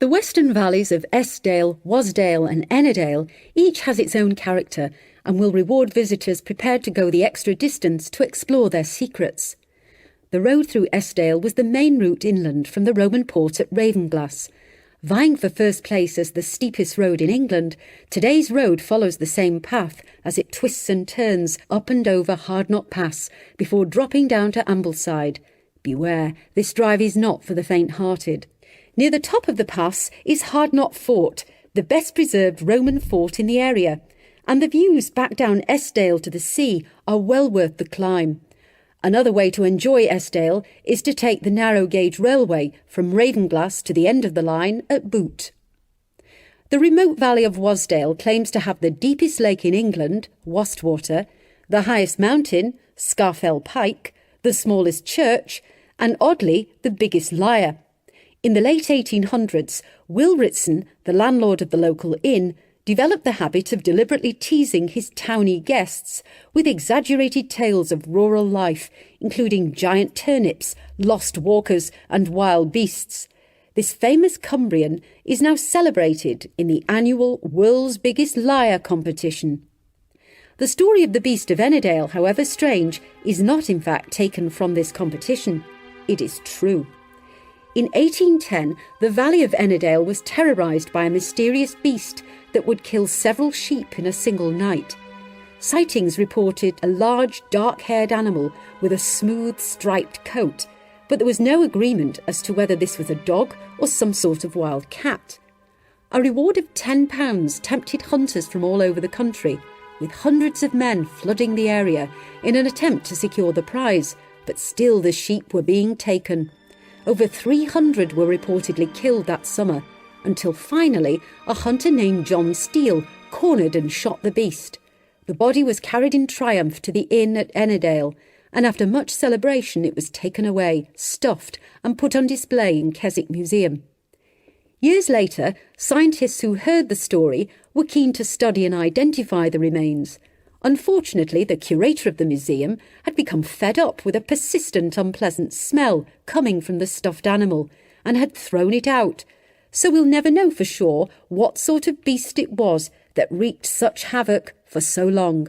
The western valleys of Eskdale, Wasdale and Ennerdale each has its own character and will reward visitors prepared to go the extra distance to explore their secrets. The road through Eskdale was the main route inland from the Roman port at Ravenglass. Vying for first place as the steepest road in England, today's road follows the same path as it twists and turns up and over Hardknot Pass before dropping down to Ambleside. Beware, this drive is not for the faint-hearted. Near the top of the pass is Hardknot Fort, the best preserved Roman fort in the area, and the views back down Eskdale to the sea are well worth the climb. Another way to enjoy Eskdale is to take the narrow gauge railway from Ravenglass to the end of the line at Boot. The remote valley of Wasdale claims to have the deepest lake in England, Wastwater, the highest mountain, Scafell Pike, the smallest church, and oddly, the biggest lyre. In the late 1800s, Will Ritson, the landlord of the local inn, developed the habit of deliberately teasing his towny guests with exaggerated tales of rural life, including giant turnips, lost walkers and wild beasts. This famous Cumbrian is now celebrated in the annual World's Biggest Lyre competition. The story of the Beast of Ennerdale, however strange, is not in fact taken from this competition. It is true. In 1810, the valley of Ennerdale was terrorised by a mysterious beast that would kill several sheep in a single night. Sightings reported a large, dark-haired animal with a smooth, striped coat, but there was no agreement as to whether this was a dog or some sort of wild cat. A reward of £10 tempted hunters from all over the country, with hundreds of men flooding the area in an attempt to secure the prize, but still the sheep were being taken. Over 300 were reportedly killed that summer, until finally a hunter named John Steele cornered and shot the beast. The body was carried in triumph to the inn at Ennerdale, and after much celebration it was taken away, stuffed and put on display in Keswick Museum. Years later, scientists who heard the story were keen to study and identify the remains. Unfortunately, the curator of the museum had become fed up with a persistent unpleasant smell coming from the stuffed animal and had thrown it out. So we'll never know for sure what sort of beast it was that wreaked such havoc for so long.